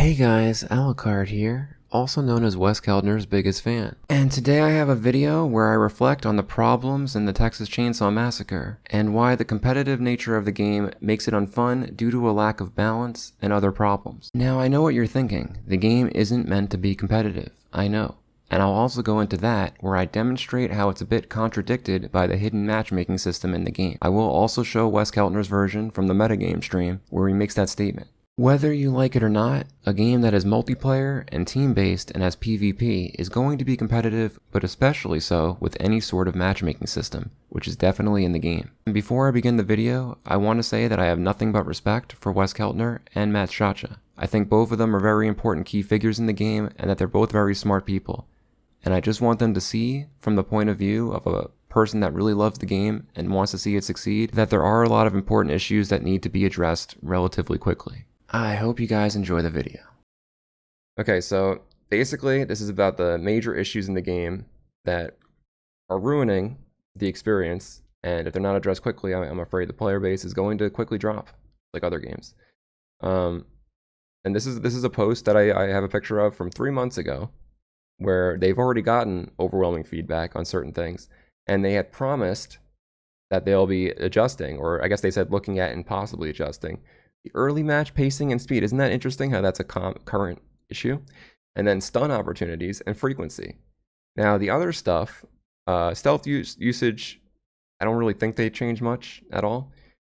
Hey guys, Alucard here, also known as Wes Keldner's biggest fan. And today I have a video where I reflect on the problems in the Texas Chainsaw Massacre, and why the competitive nature of the game makes it unfun due to a lack of balance and other problems. Now I know what you're thinking, the game isn't meant to be competitive, I know. And I'll also go into that, where I demonstrate how it's a bit contradicted by the hidden matchmaking system in the game. I will also show Wes Keltner's version from the metagame stream, where he makes that statement. Whether you like it or not, a game that is multiplayer and team-based and has PvP is going to be competitive, but especially so with any sort of matchmaking system, which is definitely in the game. And before I begin the video, I want to say that I have nothing but respect for Wes Keltner and Matt Chacha. I think both of them are very important key figures in the game, and that they're both very smart people. And I just want them to see, from the point of view of a person that really loves the game and wants to see it succeed, that there are a lot of important issues that need to be addressed relatively quickly. I hope you guys enjoy the video. Okay, so basically this is about the major issues in the game that are ruining the experience, and if they're not addressed quickly, I'm afraid the player base is going to quickly drop, like other games. And this is a post that I have a picture of from 3 months ago, where they've already gotten overwhelming feedback on certain things, and they had promised that they'll be adjusting, or I guess they said looking at and possibly adjusting the early match pacing and speed. Isn't that interesting how that's a current issue? And then stun opportunities and frequency. Now the other stuff, stealth usage, I don't really think they changed much at all.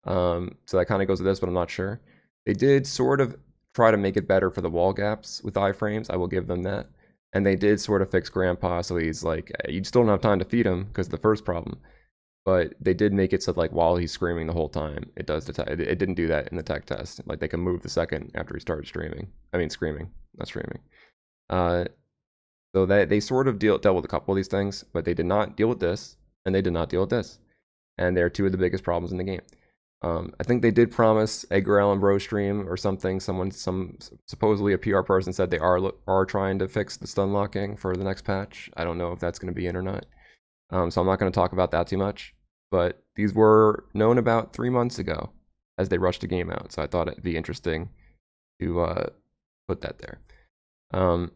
So that kind of goes with this, but I'm not sure. They did sort of try to make it better for the wall gaps with iframes. I will give them that. And they did sort of fix Grandpa, so he's like, you still don't have time to feed him because of the first problem. But they did make it so like while he's screaming the whole time, it does detect. It didn't do that in the tech test. Like they can move the second after he started screaming, not streaming. So they sort of dealt with a couple of these things, but they did not deal with this, and they did not deal with this. And they're two of the biggest problems in the game. I think they did promise Edgar Allan Bro stream or something. Supposedly a PR person said they are trying to fix the stun locking for the next patch. I don't know if that's going to be in or not. So I'm not going to talk about that too much, but these were known about 3 months ago as they rushed the game out. So I thought it'd be interesting to put that there.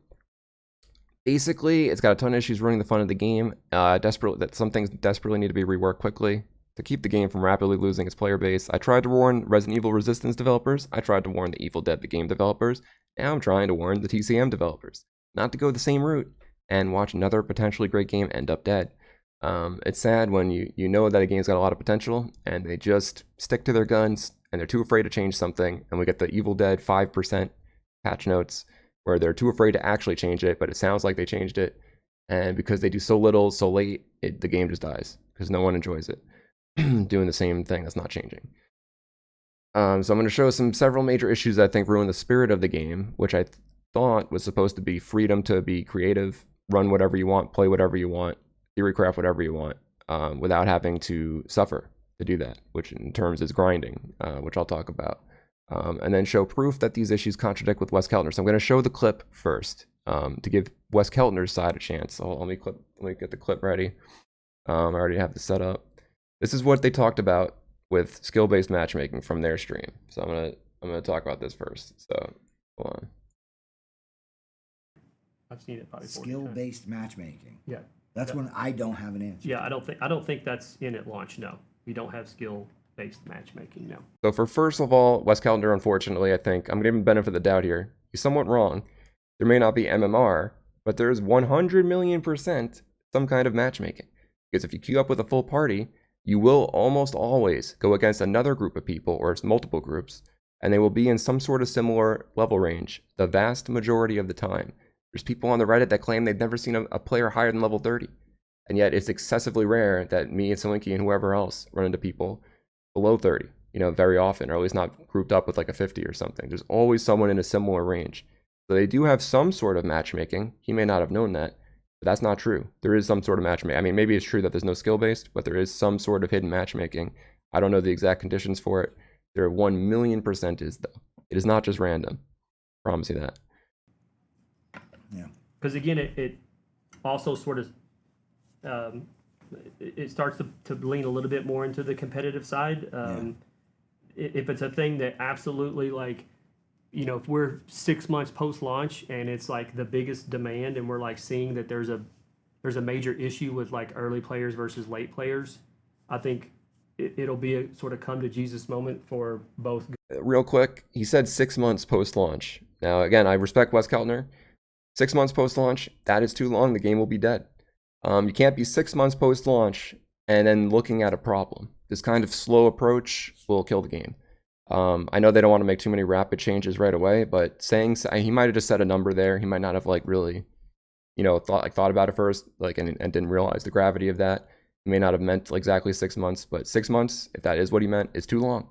Basically, it's got a ton of issues running the fun of the game. Some things desperately need to be reworked quickly to keep the game from rapidly losing its player base. I tried to warn Resident Evil Resistance developers. I tried to warn the Evil Dead the game developers. Now I'm trying to warn the TCM developers not to go the same route and watch another potentially great game end up dead. It's sad when you know that a game's got a lot of potential and they just stick to their guns and they're too afraid to change something, and we get the Evil Dead 5% patch notes where they're too afraid to actually change it, but it sounds like they changed it, and because they do so little so late, the game just dies because no one enjoys it doing the same thing that's not changing. So I'm going to show several major issues that I think ruin the spirit of the game, which I thought was supposed to be freedom to be creative, run whatever you want, play whatever you want, theorycraft whatever you want, without having to suffer to do that, which in terms is grinding, which I'll talk about. And then show proof that these issues contradict with Wes Keltner. So I'm going to show the clip first, to give Wes Keltner's side a chance. So let me get the clip ready. I already have this set up. This is what they talked about with skill-based matchmaking from their stream. So I'm gonna talk about this first. So hold on. I've seen it probably 40 skill-based matchmaking. Yeah, That's when I don't have an answer. yeah. I don't think that's in at launch. No, we don't have skill-based matchmaking. No. So for first of all, Wes Keltner, unfortunately, I think I'm giving him benefit of the doubt here. He's somewhat wrong. There may not be MMR, but there is 100,000,000% some kind of matchmaking. Because if you queue up with a full party, you will almost always go against another group of people, or multiple groups, and they will be in some sort of similar level range the vast majority of the time. There's people on the Reddit that claim they've never seen a player higher than level 30. And yet it's excessively rare that me and Slinky and whoever else run into people below 30, very often, or at least not grouped up with like a 50 or something. There's always someone in a similar range. So they do have some sort of matchmaking. He may not have known that, but that's not true. There is some sort of matchmaking. I mean, maybe it's true that there's no skill-based, but there is some sort of hidden matchmaking. I don't know the exact conditions for it. There are 1,000,000% is, though. It is not just random. I promise you that. Yeah. Because again, it also sort of it starts to lean a little bit more into the competitive side. If it's a thing that absolutely, like, if we're 6 months post launch and it's like the biggest demand, and we're like seeing that there's a major issue with like early players versus late players, I think it'll be a sort of come to Jesus moment for both. Real quick, he said 6 months post-launch. Now, again, I respect Wes Keltner. 6 months post-launch, that is too long. The game will be dead. You can't be 6 months post-launch and then looking at a problem. This kind of slow approach will kill the game. I know they don't want to make too many rapid changes right away, but he might have just said a number there. He might not have like really, thought about it first, like and didn't realize the gravity of that. He may not have meant exactly 6 months, but 6 months, if that is what he meant, is too long.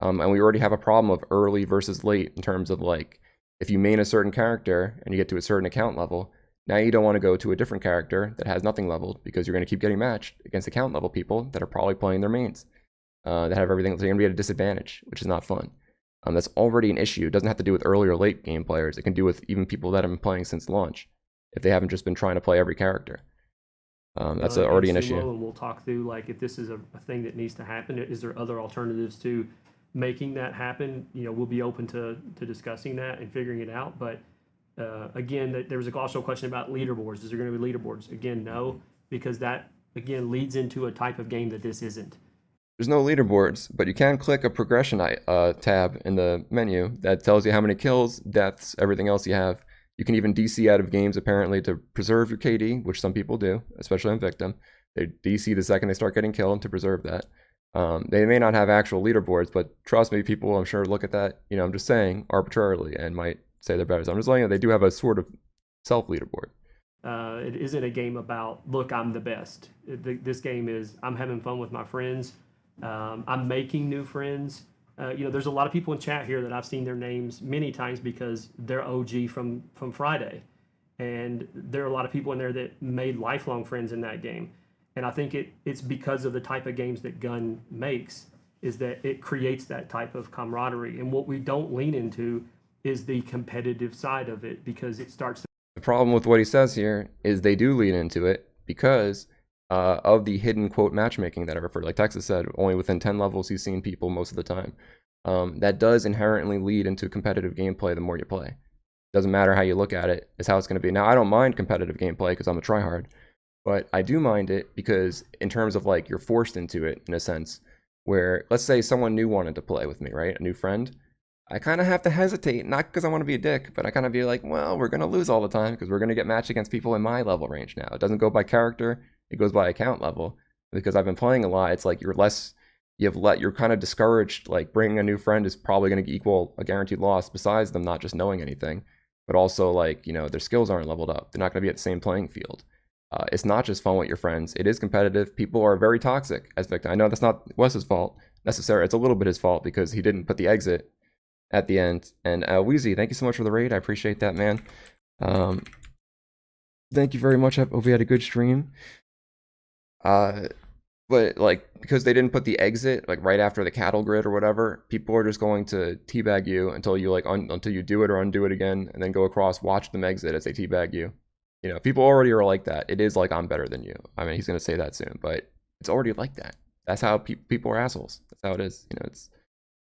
And we already have a problem of early versus late in terms of like, if you main a certain character and you get to a certain account level, now you don't want to go to a different character that has nothing leveled, because you're going to keep getting matched against account level people that are probably playing their mains, that have everything. So you're going to be at a disadvantage, which is not fun. That's already an issue. It doesn't have to do with early or late game players. It can do with even people that have been playing since launch, if they haven't just been trying to play every character. That's already an issue. And we'll talk through like if this is a thing that needs to happen. Is there other alternatives to making that happen? We'll be open to discussing that and figuring it out. But again, there was also a question about leaderboards. Is there going to be leaderboards? Again, no, because that again leads into a type of game that this isn't. There's no leaderboards, but you can click a progression tab in the menu that tells you how many kills, deaths, everything else you have. You can even DC out of games, apparently, to preserve your KD, which some people do, especially on Victim. They DC the second they start getting killed to preserve that. They may not have actual leaderboards, but trust me, people, I'm sure, look at that, I'm just saying, arbitrarily, and might say they're better. So I'm just letting you know they do have a sort of self-leaderboard. It isn't a game about, look, I'm the best. This game is, I'm having fun with my friends. I'm making new friends. There's a lot of people in chat here that I've seen their names many times because they're OG from Friday. And there are a lot of people in there that made lifelong friends in that game. And I think it's because of the type of games that Gun makes, is that it creates that type of camaraderie. And what we don't lean into is the competitive side of it, because it starts. The problem with what he says here is they do lean into it because of the hidden quote matchmaking that I referred to. Like Texas said, only within 10 levels he's seen people most of the time. That does inherently lead into competitive gameplay the more you play. Doesn't matter how you look at it, it's how it's going to be. Now, I don't mind competitive gameplay because I'm a tryhard, but I do mind it because in terms of like you're forced into it in a sense where, let's say someone new wanted to play with me, right? A new friend. I kind of have to hesitate, not because I want to be a dick, but I kind of be like, well, we're going to lose all the time because we're going to get matched against people in my level range now. It doesn't go by character, it goes by account level. Because I've been playing a lot, it's like you're kind of discouraged. Like bringing a new friend is probably going to equal a guaranteed loss, besides them not just knowing anything, but also like, their skills aren't leveled up. They're not going to be at the same playing field. It's not just fun with your friends. It is competitive. People are very toxic as Victim. I know that's not Wes's fault necessarily. It's a little bit his fault because he didn't put the exit at the end. And Wheezy, thank you so much for the raid. I appreciate that, man. Thank you very much. I hope you had a good stream. But like, because they didn't put the exit like right after the cattle grid or whatever, people are just going to teabag you until you like until you do it or undo it again, and then go across, watch them exit as they teabag you. People already are like that. It is like, I'm better than you. I mean, he's gonna say that soon, but it's already like that. That's how people are assholes. That's how it is. It's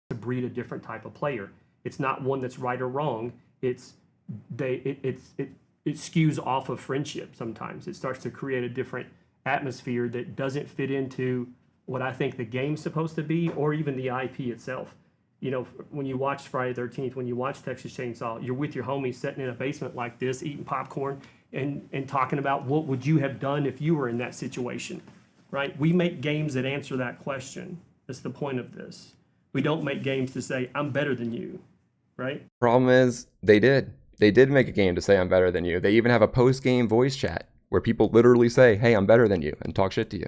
to breed a different type of player. It's not one that's right or wrong. It skews off of friendship. Sometimes it starts to create a different atmosphere that doesn't fit into what I think the game's supposed to be, or even the IP itself. When you watch Friday the 13th, when you watch Texas Chainsaw, you're with your homies sitting in a basement like this, eating popcorn and talking about what would you have done if you were in that situation, right? We make games that answer that question. That's the point of this. We don't make games to say, I'm better than you, right? Problem is, they did make a game to say I'm better than you. They even have a post-game voice chat where people literally say, hey, I'm better than you, and talk shit to you.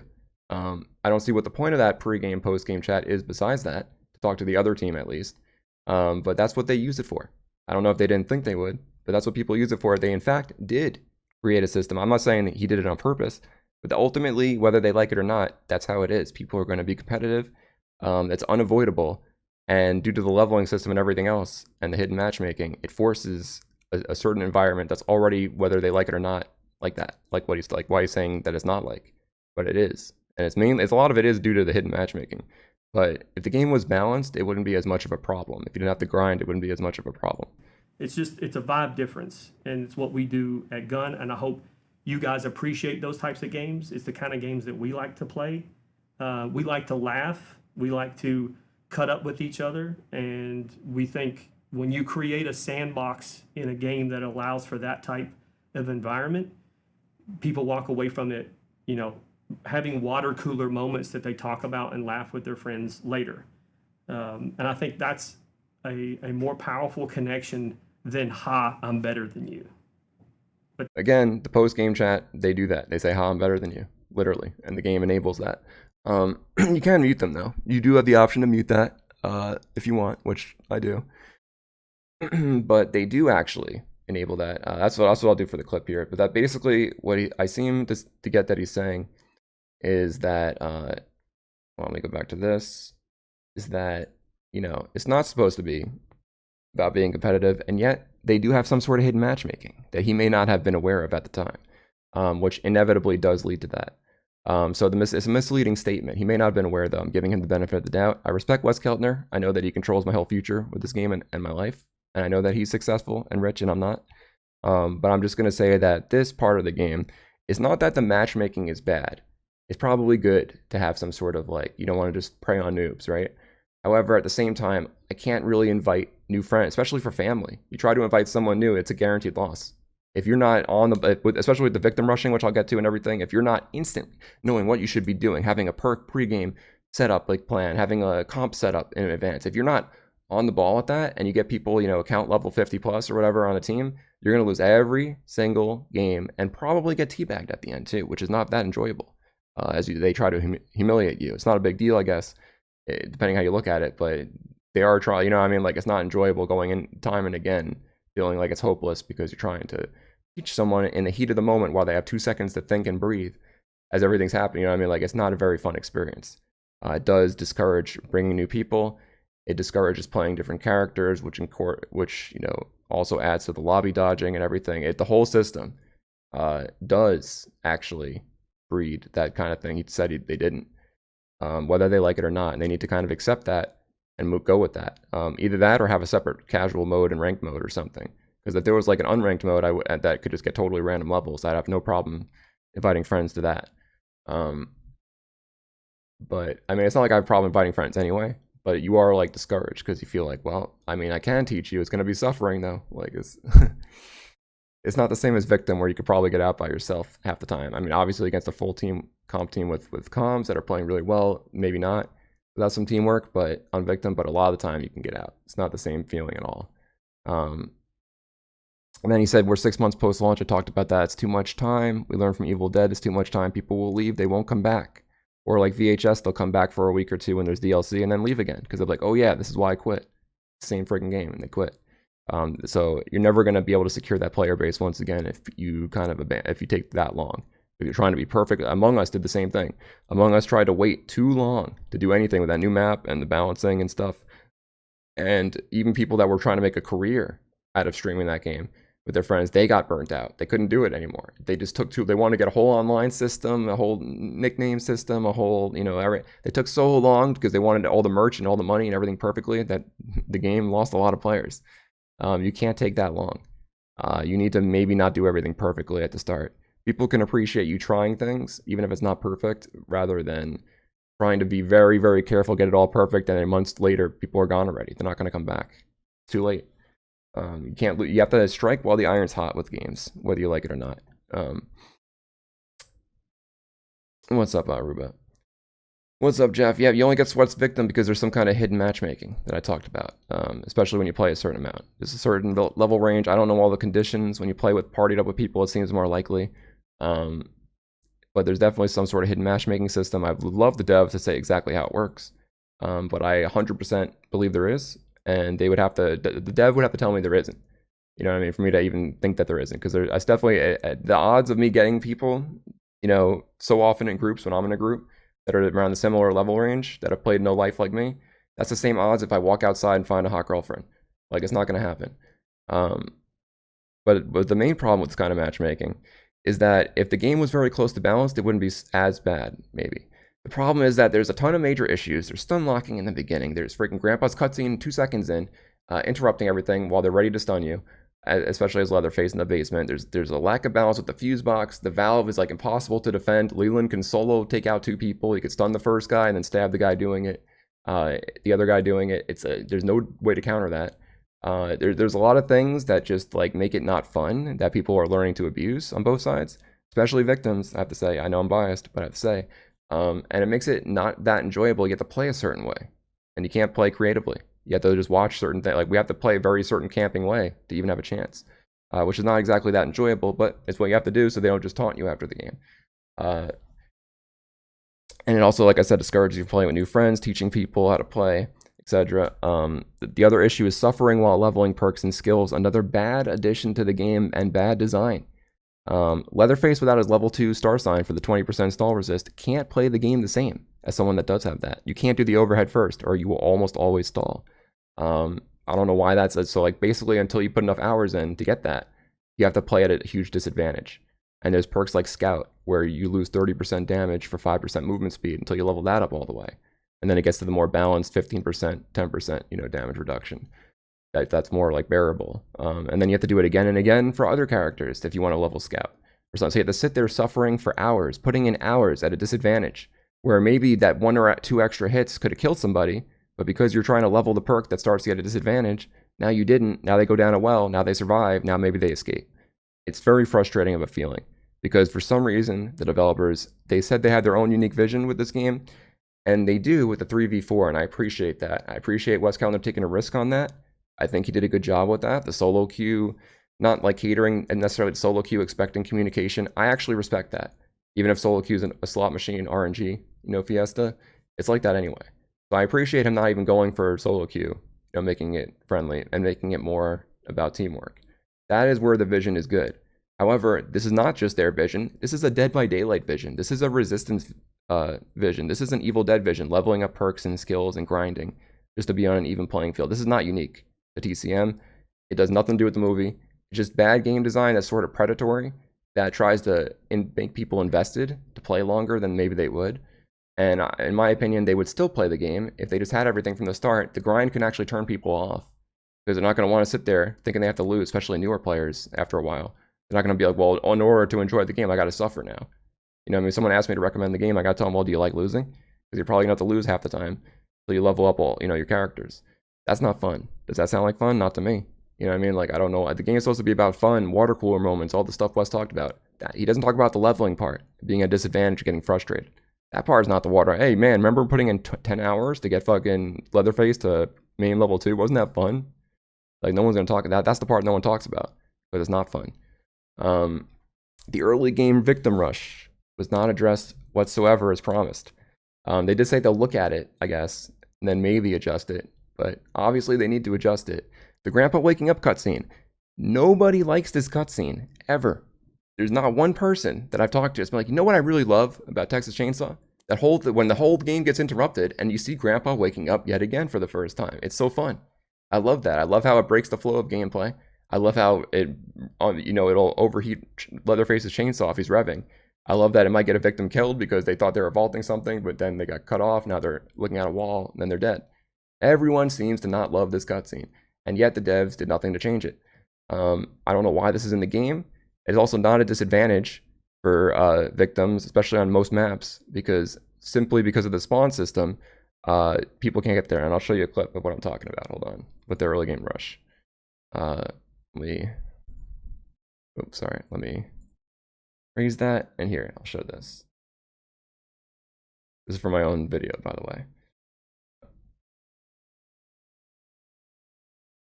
I don't see what the point of that pre-game, post-game chat is besides that, to talk to the other team at least. But that's what they use it for. I don't know if they didn't think they would, but that's what people use it for. They, in fact, did create a system. I'm not saying that he did it on purpose, but ultimately, whether they like it or not, that's how it is. People are going to be competitive. It's unavoidable. And due to the leveling system and everything else, and the hidden matchmaking, it forces a certain environment that's already, whether they like it or not, like that. Like what he's like, why he's saying that it's not like, but it is. And it's a lot of it is due to the hidden matchmaking. But if the game was balanced, it wouldn't be as much of a problem. If you didn't have to grind, it wouldn't be as much of a problem. It's a vibe difference, and it's what we do at Gun. And I hope you guys appreciate those types of games. It's the kind of games that we like to play. We like to laugh. We like to cut up with each other, and we think when you create a sandbox in a game that allows for that type of environment, people walk away from it, having water cooler moments that they talk about and laugh with their friends later. And I think that's a more powerful connection than, ha, I'm better than you. But again, the post-game chat, they do that. They say, ha, I'm better than you, literally. And the game enables that. You can mute them, though. You do have the option to mute that if you want, which I do. But they do actually enable that. That's what I'll do for the clip here. But that basically, I seem to get that he's saying is that, let me go back to this, is that, it's not supposed to be about being competitive, and yet they do have some sort of hidden matchmaking that he may not have been aware of at the time, which inevitably does lead to that. So it's a misleading statement. He may not have been aware, though. I'm giving him the benefit of the doubt. I respect Wes Keltner. I know that he controls my whole future with this game and my life, and I know that he's successful and rich, and I'm not. But I'm just going to say that this part of the game is not that the matchmaking is bad. It's probably good to have some sort of, you don't want to just prey on noobs, right? However, at the same time, I can't really invite new friends, especially for family. You try to invite someone new, it's a guaranteed loss. If you're not especially with the victim rushing, which I'll get to and everything, if you're not instantly knowing what you should be doing, having a perk pregame setup plan, having a comp setup in advance, if you're not on the ball at that and you get people, account level 50 plus or whatever on a team, you're going to lose every single game and probably get teabagged at the end too, which is not that enjoyable they try to humiliate you. It's not a big deal, I guess, depending how you look at it, but they are trying, it's not enjoyable going in time and again, feeling like it's hopeless because you're trying to teach someone in the heat of the moment while they have 2 seconds to think and breathe as everything's happening. It's not a very fun experience. It does discourage bringing new people. It discourages playing different characters, which also adds to the lobby dodging and everything. The whole system does actually breed that kind of thing. He said they didn't, whether they like it or not, and they need to kind of accept that and go with that. Either that or have a separate casual mode and ranked mode or something. Because if there was an unranked mode, that could just get totally random levels. I'd have no problem inviting friends to that. But it's not like I have a problem inviting friends anyway. But you are discouraged because you feel I can teach you. It's going to be suffering though. It's not the same as Victim where you could probably get out by yourself half the time. Obviously against a full comp team with comms that are playing really well, maybe not without some teamwork, but on Victim. But a lot of the time you can get out. It's not the same feeling at all. And then he said, we're 6 months post-launch. I talked about that. It's too much time. We learned from Evil Dead. It's too much time. People will leave. They won't come back. Or like VHS, they'll come back for a week or two when there's DLC and then leave again. Because they're like, oh yeah, this is why I quit. Same freaking game. And they quit. So you're never going to be able to secure that player base once again if you if you take that long. If you're trying to be perfect. Among Us did the same thing. Among Us tried to wait too long to do anything with that new map and the balancing and stuff. And even people that were trying to make a career out of streaming that game with their friends, they got burnt out. They couldn't do it anymore. They just they wanted to get a whole online system, a whole nickname system, a whole, they took so long because they wanted all the merch and all the money and everything perfectly that the game lost a lot of players. You can't take that long. You need to maybe not do everything perfectly at the start. People can appreciate you trying things, even if it's not perfect, rather than trying to be very, very careful, get it all perfect, and then months later, people are gone already. They're not going to come back. It's too late. You have to strike while the iron's hot with games, whether you like it or not. What's up, Aruba? What's up, Jeff? Yeah, you only get sweats Victim because there's some kind of hidden matchmaking that I talked about, especially when you play a certain amount. There's a certain level range. I don't know all the conditions. When you play partied up with people, it seems more likely. But there's definitely some sort of hidden matchmaking system. I would love the devs to say exactly how it works, but I 100% believe there is. And they would have to, the dev would have to tell me there isn't. You know what I mean? For me to even think that there isn't. Because it's definitely, the odds of me getting people, so often in groups when I'm in a group that are around the similar level range, that have played No Life like me, that's the same odds if I walk outside and find a hot girlfriend. It's not going to happen. But the main problem with this kind of matchmaking is that if the game was very close to balanced, it wouldn't be as bad, maybe. The problem is that there's a ton of major issues. There's stun locking in the beginning. There's freaking Grandpa's cutscene 2 seconds in, interrupting everything while they're ready to stun you, especially as Leatherface in the basement. There's a lack of balance with the fuse box. The valve is like impossible to defend. Leland can solo take out 2 people. He could stun the first guy and then stab the guy doing it. The other guy doing it. There's no way to counter that. There's a lot of things that just like make it not fun that people are learning to abuse on both sides, especially victims. I have to say, I know I'm biased, but I have to say. And it makes it not that enjoyable. You have to play a certain way, and you can't play creatively. You have to just watch certain things. Like we have to play a very certain camping way to even have a chance, which is not exactly that enjoyable, but it's what you have to do so they don't just taunt you after the game. And it also, like I said, discourages you from playing with new friends, teaching people how to play, etc. The other issue is suffering while leveling perks and skills. Another bad addition to the game and bad design. Leatherface without his level 2 star sign for the 20% stall resist can't play the game the same as someone that does have that. You can't do the overhead first or you will almost always stall. I don't know why that's so. Like basically until you put enough hours in to get that, you have to play at a huge disadvantage. And there's perks like Scout where you lose 30% damage for 5% movement speed until you level that up all the way. And then it gets to the more balanced 15%, 10%, damage reduction. That's more like bearable. And then you have to do it again and again for other characters if you want to level Scout or something. So you have to sit there suffering for hours, putting in hours at a disadvantage, where maybe that 1 or 2 extra hits could have killed somebody, but because you're trying to level the perk that starts to get a disadvantage, now you didn't, now they go down a well, now they survive, now maybe they escape. It's very frustrating of a feeling, because for some reason, the developers, they said they had their own unique vision with this game, and they do with the 3v4, and I appreciate that. I appreciate Wes Kellner taking a risk on that. I think he did a good job with that. The solo queue, not like catering and necessarily the solo queue expecting communication. I actually respect that. Even if solo queue is a slot machine RNG, Fiesta, it's like that anyway. So I appreciate him not even going for solo queue, making it friendly and making it more about teamwork. That is where the vision is good. However, this is not just their vision. This is a Dead by Daylight vision. This is a Resistance vision. This is an Evil Dead vision, leveling up perks and skills and grinding just to be on an even playing field. This is not unique to TCM. It does nothing to do with the movie. It's just bad game design that's sort of predatory, that tries to make people invested to play longer than maybe they would. And in my opinion, they would still play the game if they just had everything from the start. The grind can actually turn people off because they're not going to want to sit there thinking they have to lose, especially newer players after a while. They're not going to be like, well, in order to enjoy the game, I got to suffer now. Someone asked me to recommend the game, I got to tell them, well, do you like losing? Because you're probably going to have to lose half the time so you level up all, your characters. That's not fun. Does that sound like fun? Not to me. Like, I don't know. The game is supposed to be about fun, water cooler moments, all the stuff Wes talked about. He doesn't talk about the leveling part, being at a disadvantage, getting frustrated. That part is not the water. Hey, man, remember putting in 10 hours to get fucking Leatherface to main level 2? Wasn't that fun? Like, no one's going to talk about that. That's the part no one talks about, but it's not fun. The early game victim rush was not addressed whatsoever as promised. They did say they'll look at it, I guess, and then maybe adjust it, but obviously they need to adjust it. The grandpa waking up cutscene. Nobody likes this cutscene, ever. There's not one person that I've talked to that's been like, you know what I really love about Texas Chainsaw? When the whole game gets interrupted and you see grandpa waking up yet again for the first time. It's so fun. I love that. I love how it breaks the flow of gameplay. I love how it'll overheat Leatherface's chainsaw if he's revving. I love that it might get a victim killed because they thought they were vaulting something, but then they got cut off. Now they're looking at a wall, and then they're dead. Everyone seems to not love this cutscene, and yet the devs did nothing to change it. I don't know why this is in the game. It's also not a disadvantage for victims, especially on most maps, simply because of the spawn system, people can't get there. And I'll show you a clip of what I'm talking about. Hold on. With the early game rush. Let me raise that, and here, I'll show this. This is for my own video, by the way.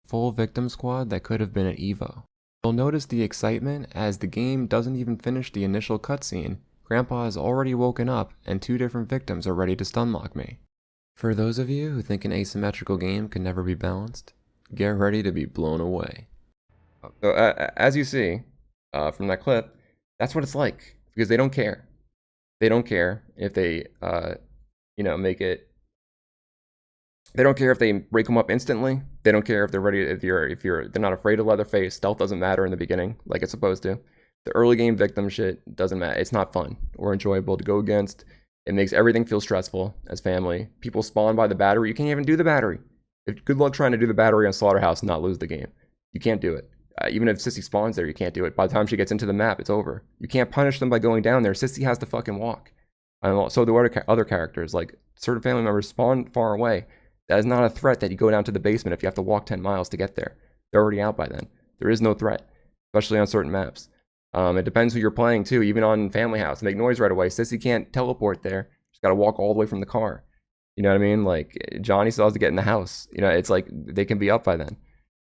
Full victim squad that could have been at Evo. You'll notice the excitement as the game doesn't even finish the initial cutscene. Grandpa has already woken up and 2 different victims are ready to stunlock me. For those of you who think an asymmetrical game can never be balanced, get ready to be blown away. So as you see from that clip, that's what it's like, because they don't care. They don't care if they make it. They don't care if they break them up instantly. They don't care if they're ready. They're not afraid of Leatherface. Stealth doesn't matter in the beginning like it's supposed to. The early game victim shit doesn't matter. It's not fun or enjoyable to go against. It makes everything feel stressful as family. People spawn by the battery. You can't even do the battery. Good luck trying to do the battery on Slaughterhouse and not lose the game. You can't do it. Even if Sissy spawns there, you can't do it. By the time she gets into the map, it's over. You can't punish them by going down there. Sissy has to fucking walk. And so do other characters. Like, certain family members spawn far away. That is not a threat that you go down to the basement if you have to walk 10 miles to get there. They're already out by then. There is no threat, especially on certain maps. It depends who you're playing, too. Even on Family House, make noise right away. Sissy can't teleport there. She's got to walk all the way from the car. You know what I mean? Like, Johnny still has to get in the house. You know, it's like they can be up by then.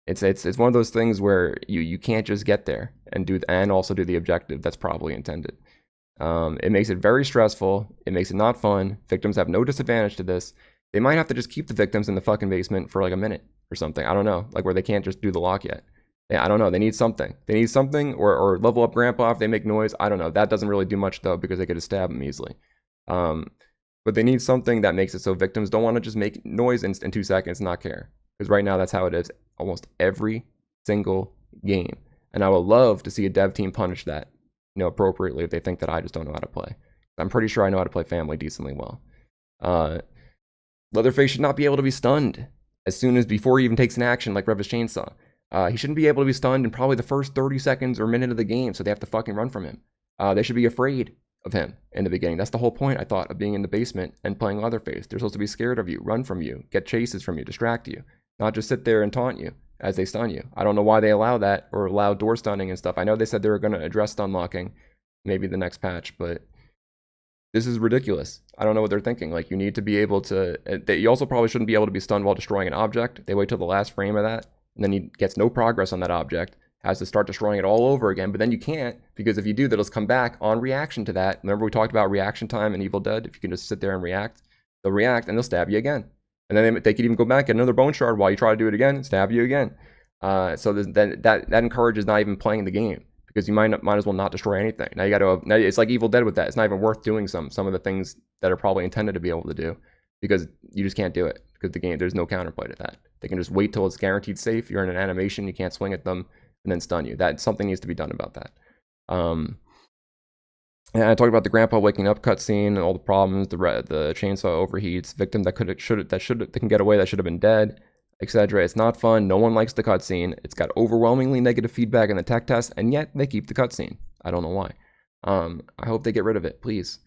It's one of those things where you can't just get there and also do the objective that's probably intended. It makes it very stressful. It makes it not fun. Victims have no disadvantage to this. They might have to just keep the victims in the fucking basement for like a minute or something. I don't know. Like, where they can't just do the lock yet. I don't know. They need something. They need something, or level up Grandpa if they make noise. I don't know. That doesn't really do much, though, because they could just stab him easily. But they need something that makes it so victims don't want to just make noise in 2 seconds and not care. Because right now, that's how it is almost every single game. And I would love to see a dev team punish that, you know, appropriately if they think that I just don't know how to play. I'm pretty sure I know how to play Family decently well. Leatherface should not be able to be stunned before he even takes an action like Revis Chainsaw. He shouldn't be able to be stunned in probably the first 30 seconds or minute of the game, so they have to fucking run from him. They should be afraid of him in the beginning. That's the whole point, I thought, of being in the basement and playing Leatherface. They're supposed to be scared of you, run from you, get chases from you, distract you, not just sit there and taunt you as they stun you. I don't know why they allow that, or allow door stunning and stuff. I know they said they were going to address stun locking maybe the next patch, but this is ridiculous. I don't know what they're thinking. Like, you need to be able to... You also probably shouldn't be able to be stunned while destroying an object. They wait till the last frame of that, and then he gets no progress on that object, has to start destroying it all over again. But then you can't, because if you do, that'll come back on reaction to that. Remember we talked about reaction time in Evil Dead? If you can just sit there and react, they'll react and they'll stab you again. And then they could even go back, get another bone shard while you try to do it again and stab you again. So that encourages not even playing the game, because you might as well not destroy anything. Now it's like Evil Dead with that. It's not even worth doing some of the things that are probably intended to be able to do, because you just can't do it, because the game, there's no counterplay to that. They can just wait till it's guaranteed safe. You're in an animation, you can't swing at them, and then stun you. Something needs to be done about that. And I talked about the grandpa waking up cutscene and all the problems, the chainsaw overheats, victim that can get away that should have been dead, etc. It's not fun. No one likes the cutscene. It's got overwhelmingly negative feedback in the tech test, and yet they keep the cutscene. I don't know why. I hope they get rid of it, please.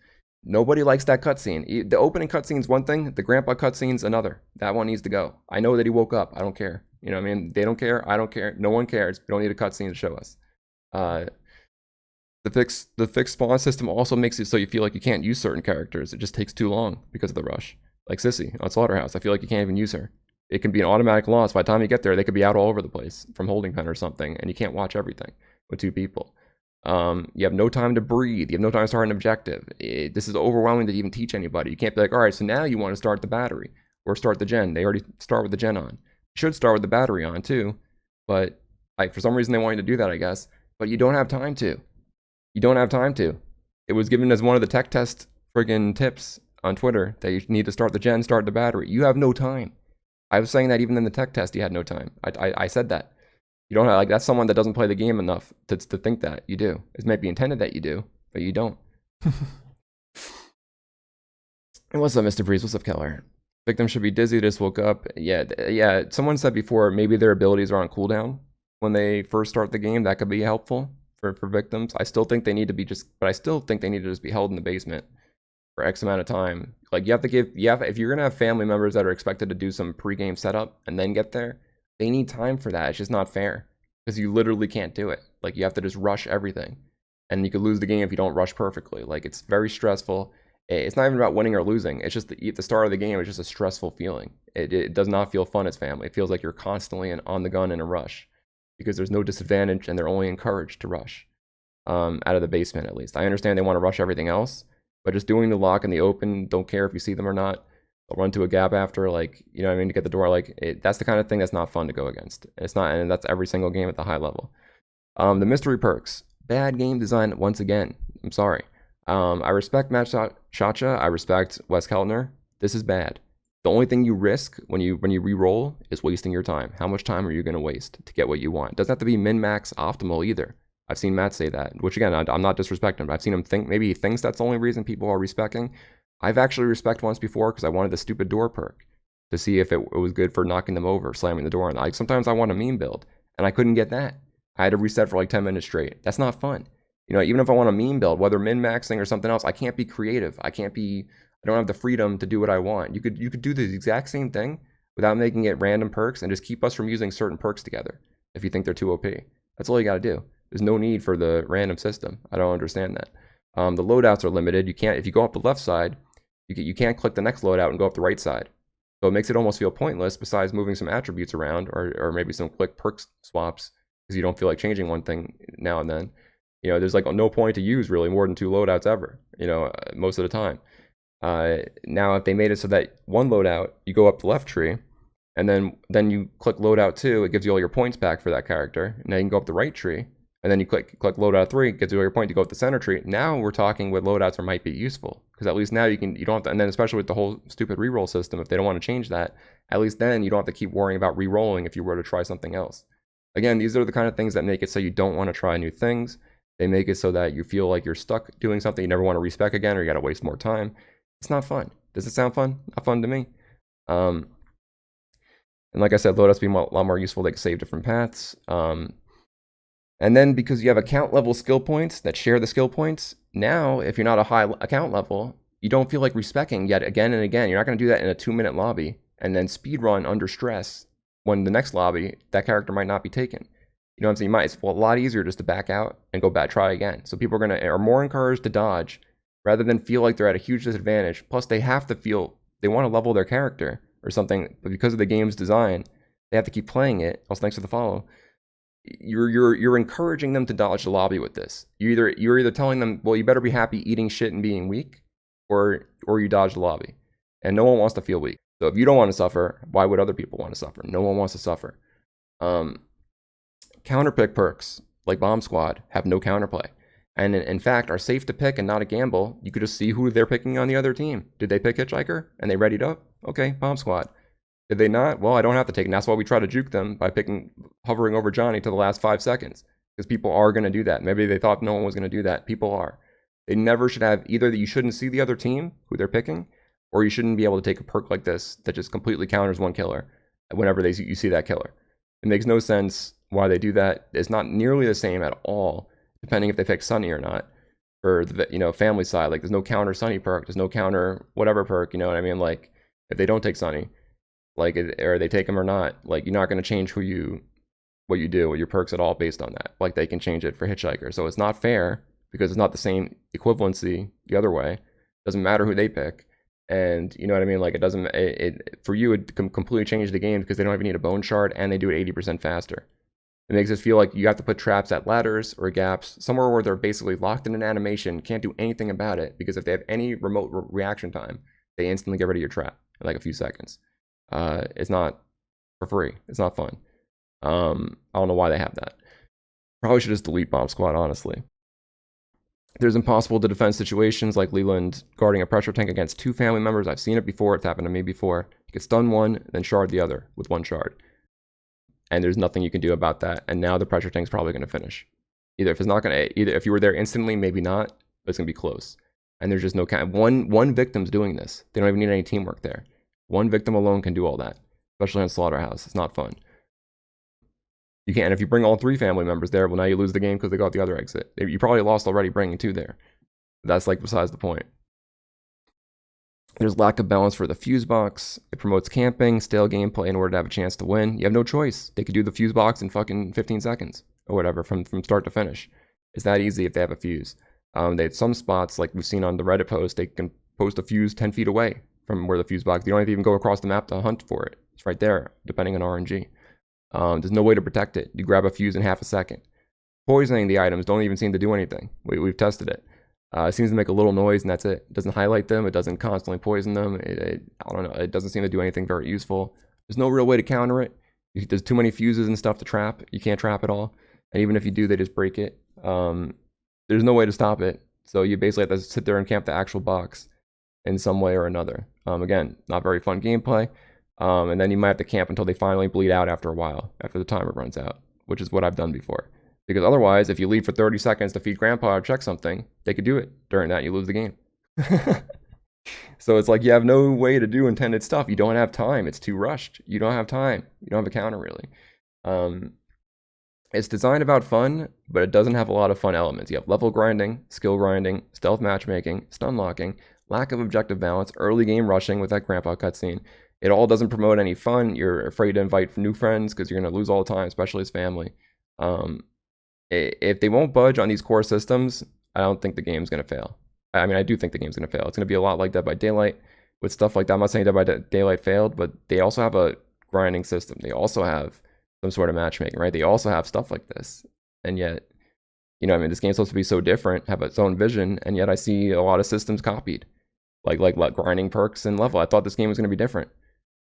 Nobody likes that cutscene. The opening cutscene's one thing, the grandpa cutscene's another. That one needs to go. I know that he woke up. I don't care. You know what I mean? They don't care. I don't care. No one cares. We don't need a cutscene to show us. The fixed spawn system also makes it so you feel like you can't use certain characters. It just takes too long because of the rush. Like Sissy on Slaughterhouse. I feel like you can't even use her. It can be an automatic loss. By the time you get there, they could be out all over the place from holding pen or something, and you can't watch everything with 2 people. You have no time to breathe. You have no time to start an objective. This is overwhelming to even teach anybody. You can't be like, all right, so now you want to start the battery or start the gen. They already start with the gen on. You should start with the battery on too, but for some reason they want you to do that, I guess. But you don't have time to. You don't have time to. It was given as one of the tech test friggin' tips on Twitter that you need to start the gen, start the battery. You have no time. I was saying that even in the tech test, you had no time. I said that. You don't have, like, that's someone that doesn't play the game enough to think that you do. It might be intended that you do, but you don't. And what's up, Mr. Breeze? What's up, Keller? Victim should be dizzy, just woke up. Yeah. Someone said before, maybe their abilities are on cooldown when they first start the game. That could be helpful for victims. I still think they need to be just be held in the basement for X amount of time. Like, if you're gonna have family members that are expected to do some pre-game setup and then get there, they need time for that. It's just not fair, because you literally can't do it. Like, you have to just rush everything, and you could lose the game if you don't rush perfectly. Like, it's very stressful. It's not even about winning or losing. It's just at the start of the game, it's just a stressful feeling. It does not feel fun as family. It feels like you're constantly on the gun in a rush, because there's no disadvantage and they're only encouraged to rush out of the basement, at least. I understand they want to rush everything else, but just doing the lock in the open, don't care if you see them or not. They'll run to a gap after, like, you know what I mean, to get the door. Like, that's the kind of thing that's not fun to go against. It's not, and that's every single game at the high level. The mystery perks. Bad game design once again. I'm sorry. I respect Matchmaking. I respect Wes Keltner. This is bad. The only thing you risk when you re-roll is wasting your time. How much time are you going to waste to get what you want? It doesn't have to be min-max optimal either. I've seen Matt say that, which again, I'm not disrespecting him, but I've seen him think, maybe he thinks that's the only reason people are respecting. I've actually respect once before because I wanted the stupid door perk to see if it was good for knocking them over, slamming the door. And like sometimes I want a meme build, and I couldn't get that. I had to reset for like 10 minutes straight. That's not fun. You know, even if I want a meme build, whether min-maxing or something else, I can't be creative. I don't have the freedom to do what I want. You could do the exact same thing without making it random perks and just keep us from using certain perks together if you think they're too OP. That's all you got to do. There's no need for the random system. I don't understand that. The loadouts are limited. You can't, if you go up the left side, you can't click the next loadout and go up the right side. So it makes it almost feel pointless besides moving some attributes around or maybe some quick perk swaps because you don't feel like changing one thing now and then. You know, there's like no point to use really more than 2 loadouts ever, you know, most of the time. Now, if they made it so that one loadout, you go up the left tree, and then you click loadout 2, it gives you all your points back for that character. Now you can go up the right tree, and then you click loadout 3, it gives you all your points, you go up the center tree. Now we're talking with loadouts that might be useful, because at least now you don't have to, and then especially with the whole stupid reroll system, if they don't want to change that, at least then you don't have to keep worrying about rerolling if you were to try something else. Again, these are the kind of things that make it so you don't want to try new things. They make it so that you feel like you're stuck doing something you never want to respec again, or you got to waste more time. It's not fun. Does it sound fun? Not fun to me. And like I said, loadouts be a lot more useful. They can save different paths. And then because you have account level skill points that share the skill points, now if you're not a high account level, you don't feel like respecing yet again and again. You're not going to do that in a 2-minute lobby and then speed run under stress when the next lobby, that character might not be taken. You know what I'm saying? It's a lot easier just to back out and go back, try again. So people are more encouraged to dodge rather than feel like they're at a huge disadvantage. Plus, they have to feel they want to level their character or something, but because of the game's design, they have to keep playing it. Also, thanks for the follow. You're encouraging them to dodge the lobby with this. You're either telling them, well, you better be happy eating shit and being weak, or you dodge the lobby. And no one wants to feel weak. So if you don't want to suffer, why would other people want to suffer? No one wants to suffer. Counterpick perks like Bomb Squad have no counterplay, and in fact are safe to pick and not a gamble. You could just see who they're picking on the other team. Did they pick Hitchhiker and they readied up? Okay, Bomb Squad. Did they not? Well, I don't have to take it. And that's why we try to juke them by hovering over Johnny to the last 5 seconds, because people are going to do that. Maybe they thought no one was going to do that. People are. They never should have either that you shouldn't see the other team who they're picking, or you shouldn't be able to take a perk like this that just completely counters one killer whenever you see that killer. It makes no sense why they do that. It's not nearly the same at all, depending if they pick Sunny or not. For the family side, like there's no counter Sunny perk, there's no counter whatever perk. You know what I mean? Like if they don't take Sunny, like or they take him or not, like you're not going to change what you do with your perks at all based on that. Like they can change it for Hitchhiker, so it's not fair because it's not the same equivalency the other way. Doesn't matter who they pick. And you know what I mean? Like for you, it completely changed the game because they don't even need a bone shard and they do it 80% faster. It makes us feel like you have to put traps at ladders or gaps, somewhere where they're basically locked in an animation, can't do anything about it, because if they have any remote reaction time, they instantly get rid of your trap in like a few seconds. It's not for free. It's not fun. I don't know why they have that. Probably should just delete Bomb Squad, honestly. There's impossible to defend situations like Leland guarding a pressure tank against 2 family members. I've seen it before. It's happened to me before. You get stun one, then shard the other with 1 shard. And there's nothing you can do about that. And now the pressure tank's probably going to finish. Either if you were there instantly, maybe not, but it's going to be close. And there's just no one victim's doing this. They don't even need any teamwork there. 1 victim alone can do all that, especially on Slaughterhouse. It's not fun. You can't. If you bring all 3 family members there, well, now you lose the game because they got the other exit. You probably lost already bringing 2 there. That's like besides the point. There's lack of balance for the fuse box. It promotes camping, stale gameplay in order to have a chance to win. You have no choice. They could do the fuse box in fucking 15 seconds or whatever from start to finish. It's that easy if they have a fuse. They have some spots, like we've seen on the Reddit post, they can post a fuse 10 feet away from where the fuse box. You don't have to even go across the map to hunt for it. It's right there, depending on RNG. There's no way to protect it. You grab a fuse in half a second. Poisoning the items don't even seem to do anything. We've tested it. It seems to make a little noise and that's it. It doesn't highlight them. It doesn't constantly poison them. I don't know. It doesn't seem to do anything very useful. There's no real way to counter it. There's too many fuses and stuff to trap. You can't trap it all. And even if you do, they just break it. There's no way to stop it. So you basically have to sit there and camp the actual box in some way or another. Again, not very fun gameplay. And then you might have to camp until they finally bleed out after a while, after the timer runs out, which is what I've done before. Because otherwise, if you leave for 30 seconds to feed Grandpa or check something, they could do it. During that, you lose the game. So it's like you have no way to do intended stuff. You don't have time. It's too rushed. You don't have time. You don't have a counter really. It's designed about fun, but it doesn't have a lot of fun elements. You have level grinding, skill grinding, stealth matchmaking, stun locking, lack of objective balance, early game rushing with that grandpa cutscene. It all doesn't promote any fun. You're afraid to invite new friends because you're going to lose all the time, especially as family. If they won't budge on these core systems, I don't think the game's going to fail. I mean, I do think the game's going to fail. It's going to be a lot like Dead by Daylight with stuff like that. I'm not saying Dead by Daylight failed, but they also have a grinding system. They also have some sort of matchmaking, right? They also have stuff like this. And yet, you know, I mean, this game's supposed to be so different, have its own vision, and yet I see a lot of systems copied. Like grinding perks and level. I thought this game was going to be different.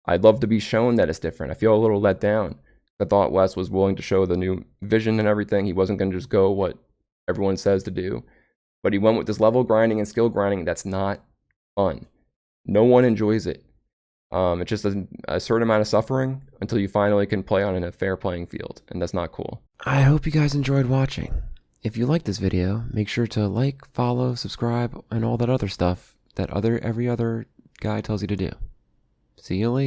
I'd love to be shown that it's different. I feel a little let down. I thought Wes was willing to show the new vision and everything. He wasn't going to just go what everyone says to do. But he went with this level grinding and skill grinding that's not fun. No one enjoys it. It's just a certain amount of suffering until you finally can play on a fair playing field, and that's not cool. I hope you guys enjoyed watching. If you liked this video, make sure to like, follow, subscribe, and all that other stuff that every other guy tells you to do. See you later.